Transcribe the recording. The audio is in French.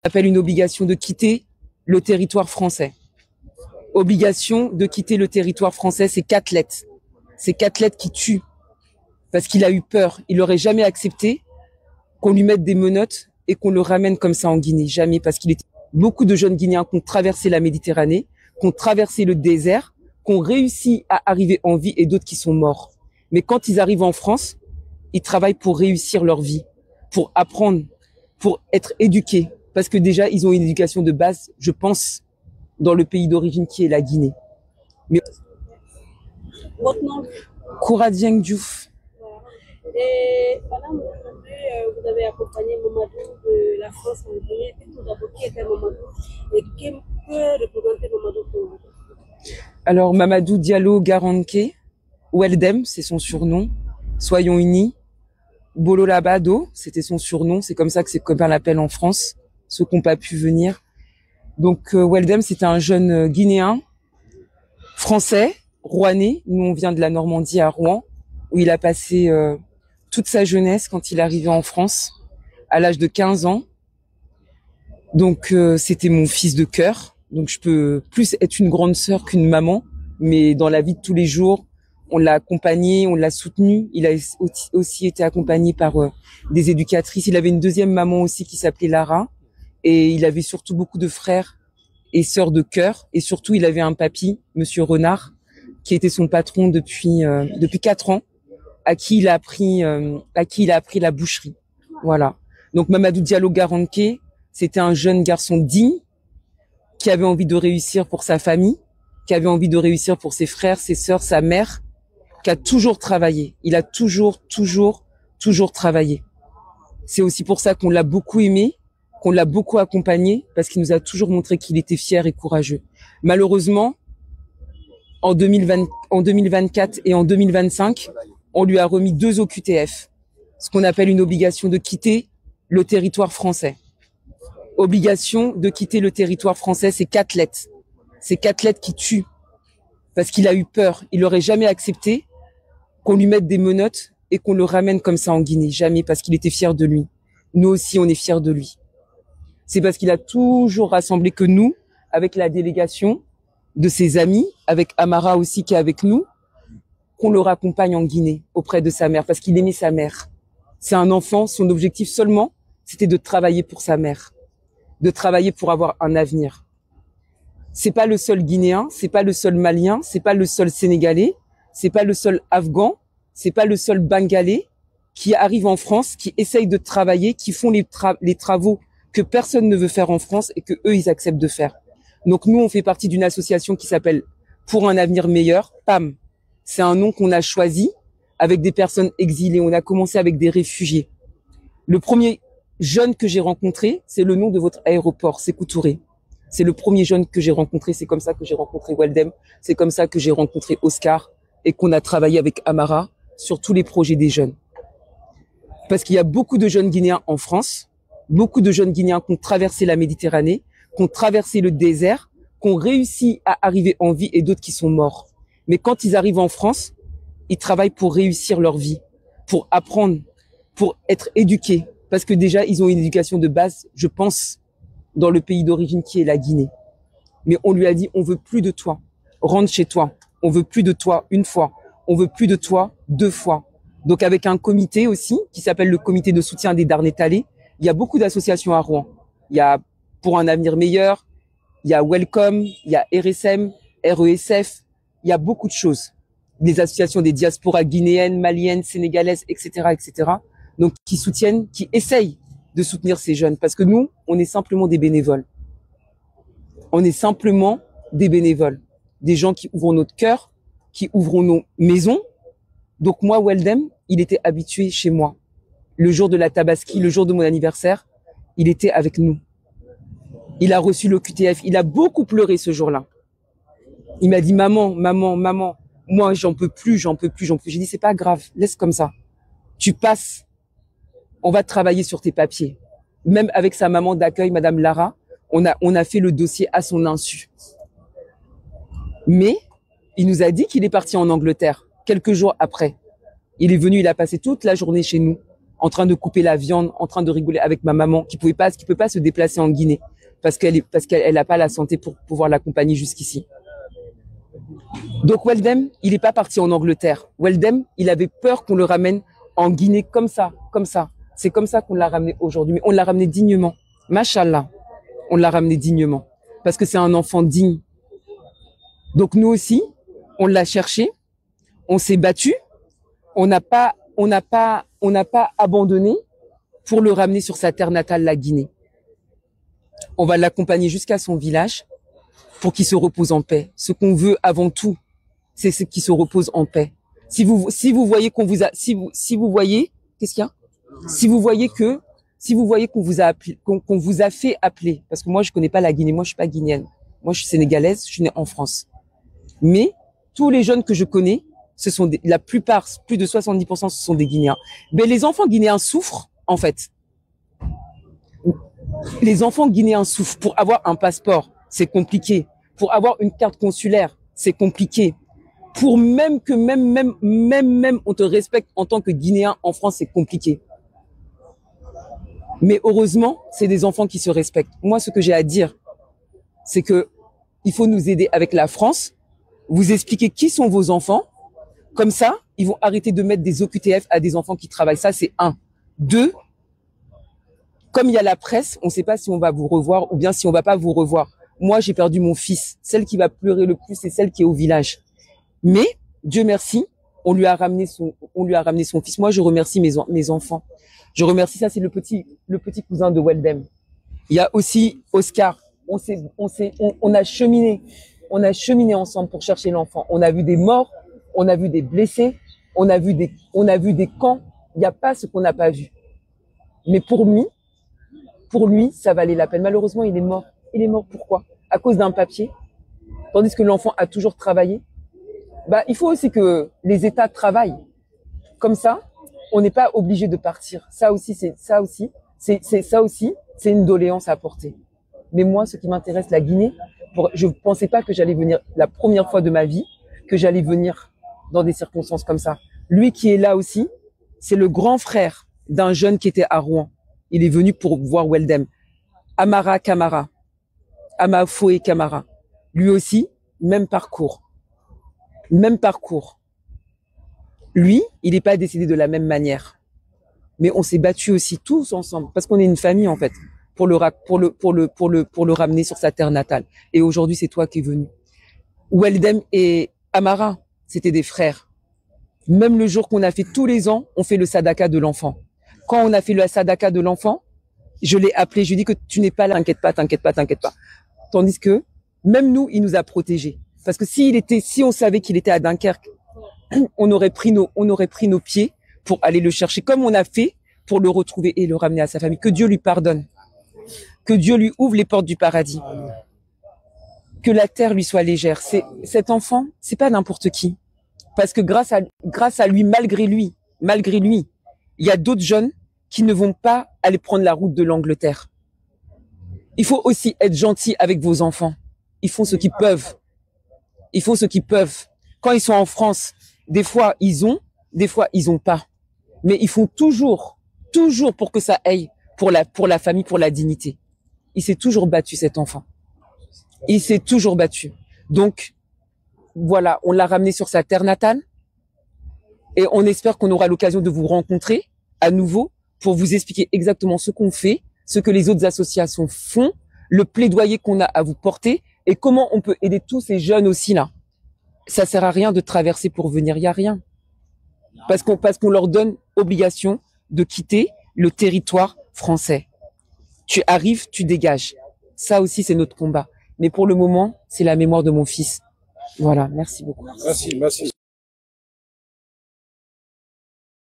Appelle une obligation de quitter le territoire français. Obligation de quitter le territoire français, c'est 4 lettres. C'est 4 lettres qui tuent. Parce qu'il a eu peur. Il n'aurait jamais accepté qu'on lui mette des menottes et qu'on le ramène comme ça en Guinée. Jamais. Parce qu'il était beaucoup de jeunes Guinéens qui ont traversé la Méditerranée, qui ont traversé le désert, qui ont réussi à arriver en vie et d'autres qui sont morts. Mais quand ils arrivent en France, ils travaillent pour réussir leur vie, pour apprendre, pour être éduqués. Parce que déjà, ils ont une éducation de base, je pense, dans le pays d'origine qui est la Guinée. Mais Votre nom? Koura Dieng Diouf. Voilà. Et madame, aujourd'hui, vous avez accompagné Mamadou de la France en Guinée. Tout d'abord, qui était Mamadou et qui peut représenter Mamadou pour vous? Alors, Mamadou Diallo Garanke, Weldem, c'est son surnom. Soyons unis. Bolo Labado, c'était son surnom. C'est comme ça que ses copains l'appellent en France, ceux qui n'ont pas pu venir. Donc, Weldem, c'était un jeune Guinéen, français, rouennais. Nous, on vient de la Normandie à Rouen, où il a passé toute sa jeunesse quand il est arrivé en France, à l'âge de 15 ans. Donc, c'était mon fils de cœur. Donc, je peux plus être une grande sœur qu'une maman, mais dans la vie de tous les jours, on l'a accompagné, on l'a soutenu. Il a aussi été accompagné par des éducatrices. Il avait une deuxième maman aussi qui s'appelait Lara. Et il avait surtout beaucoup de frères et sœurs de cœur. Et surtout, il avait un papy, Monsieur Renard, qui était son patron depuis 4 ans, à qui il a appris la boucherie. Voilà. Donc Mamadou Diallo Garanke, c'était un jeune garçon digne, qui avait envie de réussir pour sa famille, qui avait envie de réussir pour ses frères, ses sœurs, sa mère, qui a toujours travaillé. Il a toujours travaillé. C'est aussi pour ça qu'on l'a beaucoup aimé, qu'on l'a beaucoup accompagné, parce qu'il nous a toujours montré qu'il était fier et courageux. Malheureusement, en 2024 et en 2025, on lui a remis 2 OQTF, ce qu'on appelle une obligation de quitter le territoire français. Obligation de quitter le territoire français, c'est 4 lettres. C'est 4 lettres qui tuent. Parce qu'il a eu peur. Il n'aurait jamais accepté qu'on lui mette des menottes et qu'on le ramène comme ça en Guinée. Jamais, parce qu'il était fier de lui. Nous aussi, on est fiers de lui. C'est parce qu'il a toujours rassemblé que nous, avec la délégation de ses amis, avec Amara aussi qui est avec nous, qu'on le raccompagne en Guinée auprès de sa mère, parce qu'il aimait sa mère. C'est un enfant, son objectif seulement, c'était de travailler pour sa mère, de travailler pour avoir un avenir. C'est pas le seul Guinéen, c'est pas le seul Malien, c'est pas le seul Sénégalais, c'est pas le seul Afghan, c'est pas le seul Bengalais qui arrive en France, qui essaye de travailler, qui font les travaux que personne ne veut faire en France et que eux ils acceptent de faire. Donc nous on fait partie d'une association qui s'appelle Pour un avenir meilleur, PAM. C'est un nom qu'on a choisi avec des personnes exilées. On a commencé avec des réfugiés. Le premier jeune que j'ai rencontré, c'est le nom de votre aéroport, Sékou Touré. C'est le premier jeune que j'ai rencontré. C'est comme ça que j'ai rencontré Weldem. C'est comme ça que j'ai rencontré Oscar et qu'on a travaillé avec Amara sur tous les projets des jeunes. Parce qu'il y a beaucoup de jeunes Guinéens en France, beaucoup de jeunes Guinéens qui ont traversé la Méditerranée, qui ont traversé le désert, qui ont réussi à arriver en vie et d'autres qui sont morts. Mais quand ils arrivent en France, ils travaillent pour réussir leur vie, pour apprendre, pour être éduqués. Parce que déjà, ils ont une éducation de base, je pense, dans le pays d'origine qui est la Guinée. Mais on lui a dit, on veut plus de toi. Rentre chez toi. On veut plus de toi une fois. On veut plus de toi 2 fois. Donc avec un comité aussi, qui s'appelle le comité de soutien des Darnétalais, il y a beaucoup d'associations à Rouen. Il y a Pour un avenir meilleur, il y a Welcome, il y a RSM, RESF, il y a beaucoup de choses. Des associations des diasporas guinéennes, maliennes, sénégalaises, etc., etc. Donc qui soutiennent, qui essayent de soutenir ces jeunes. Parce que nous, on est simplement des bénévoles. On est simplement des bénévoles. Des gens qui ouvrent notre cœur, qui ouvrent nos maisons. Donc moi, Weldem, il était habitué chez moi. Le jour de la Tabaski, le jour de mon anniversaire, il était avec nous. Il a reçu le QTF. Il a beaucoup pleuré ce jour-là. Il m'a dit, maman, moi, j'en peux plus. J'ai dit, c'est pas grave, laisse comme ça. Tu passes, on va travailler sur tes papiers. Même avec sa maman d'accueil, Madame Lara, on a fait le dossier à son insu. Mais il nous a dit qu'il est parti en Angleterre quelques jours après. Il est venu, il a passé toute la journée chez nous. en train de couper la viande, en train de rigoler avec ma maman, qui peut pas se déplacer en Guinée parce qu'elle n'a pas la santé pour pouvoir l'accompagner jusqu'ici. Donc Weldem, il n'est pas parti en Angleterre. Weldem, il avait peur qu'on le ramène en Guinée comme ça. C'est comme ça qu'on l'a ramené aujourd'hui. Mais on l'a ramené dignement. Machallah, on l'a ramené dignement. Parce que c'est un enfant digne. Donc nous aussi, on l'a cherché, on s'est battu, on n'a pas abandonné pour le ramener sur sa terre natale, la Guinée. On va l'accompagner jusqu'à son village pour qu'il se repose en paix. Ce qu'on veut avant tout, c'est ce qui se repose en paix. Si vous voyez qu'on vous a, si vous voyez, qu'est-ce qu'il y a? Si vous voyez qu'on vous a appelé, qu'on vous a fait appeler, parce que moi je connais pas la Guinée, moi je suis pas guinéenne, moi je suis sénégalaise, je suis née en France. Mais tous les jeunes que je connais, la plupart, plus de 70%, ce sont des Guinéens. Mais les enfants guinéens souffrent, en fait. Les enfants guinéens souffrent. Pour avoir un passeport, c'est compliqué. Pour avoir une carte consulaire, c'est compliqué. Pour même on te respecte en tant que Guinéen en France, c'est compliqué. Mais heureusement, c'est des enfants qui se respectent. Moi, ce que j'ai à dire, c'est que il faut nous aider avec la France, vous expliquer qui sont vos enfants. Comme ça, ils vont arrêter de mettre des OQTF à des enfants qui travaillent. Ça, c'est 1. 2, comme il y a la presse, on ne sait pas si on va vous revoir ou bien si on va pas vous revoir. Moi, j'ai perdu mon fils. Celle qui va pleurer le plus, c'est celle qui est au village. Mais, Dieu merci, on lui a ramené son fils. Moi, je remercie mes enfants. Je remercie, ça, c'est le petit cousin de Weldem. Il y a aussi Oscar. On a cheminé ensemble pour chercher l'enfant. On a vu des morts, on a vu des blessés, on a vu des camps. Il n'y a pas ce qu'on n'a pas vu. Mais pour lui, ça valait la peine. Malheureusement, il est mort. Il est mort pourquoi? À cause d'un papier. Tandis que l'enfant a toujours travaillé. Il faut aussi que les États travaillent. Comme ça, on n'est pas obligé de partir. Ça aussi, c'est une doléance à apporter. Mais moi, ce qui m'intéresse, la Guinée, je ne pensais pas que j'allais venir la première fois de ma vie, que j'allais venir dans des circonstances comme ça. Lui qui est là aussi, c'est le grand frère d'un jeune qui était à Rouen. Il est venu pour voir Weldem. Amara Kamara. Amafoé Kamara. Lui aussi, même parcours. Même parcours. Lui, il n'est pas décédé de la même manière. Mais on s'est battus aussi tous ensemble, parce qu'on est une famille en fait, pour le ramener sur sa terre natale. Et aujourd'hui, c'est toi qui es venu. Weldem et Amara, c'était des frères. Même le jour qu'on a fait tous les ans, on fait le sadaka de l'enfant. Quand on a fait le sadaka de l'enfant, je l'ai appelé, je lui ai dit que tu n'es pas là, t'inquiète pas. Tandis que, même nous, il nous a protégés. Parce que si on savait qu'il était à Dunkerque, on aurait pris nos pieds pour aller le chercher, comme on a fait pour le retrouver et le ramener à sa famille. Que Dieu lui pardonne. Que Dieu lui ouvre les portes du paradis. Que la terre lui soit légère. Cet enfant, c'est pas n'importe qui. Parce que grâce à lui, malgré lui, il y a d'autres jeunes qui ne vont pas aller prendre la route de l'Angleterre. Il faut aussi être gentil avec vos enfants. Ils font ce qu'ils peuvent. Quand ils sont en France, des fois ils ont pas. Mais ils font toujours pour que ça aille pour la famille, pour la dignité. Il s'est toujours battu, cet enfant. Il s'est toujours battu. Donc, voilà, on l'a ramené sur sa terre natale. Et on espère qu'on aura l'occasion de vous rencontrer à nouveau pour vous expliquer exactement ce qu'on fait, ce que les autres associations font, le plaidoyer qu'on a à vous porter et comment on peut aider tous ces jeunes aussi là. Ça sert à rien de traverser pour venir, il y a rien. Parce qu'on leur donne obligation de quitter le territoire français. Tu arrives, tu dégages. Ça aussi, c'est notre combat. Mais pour le moment, c'est la mémoire de mon fils. Voilà, merci beaucoup. Merci.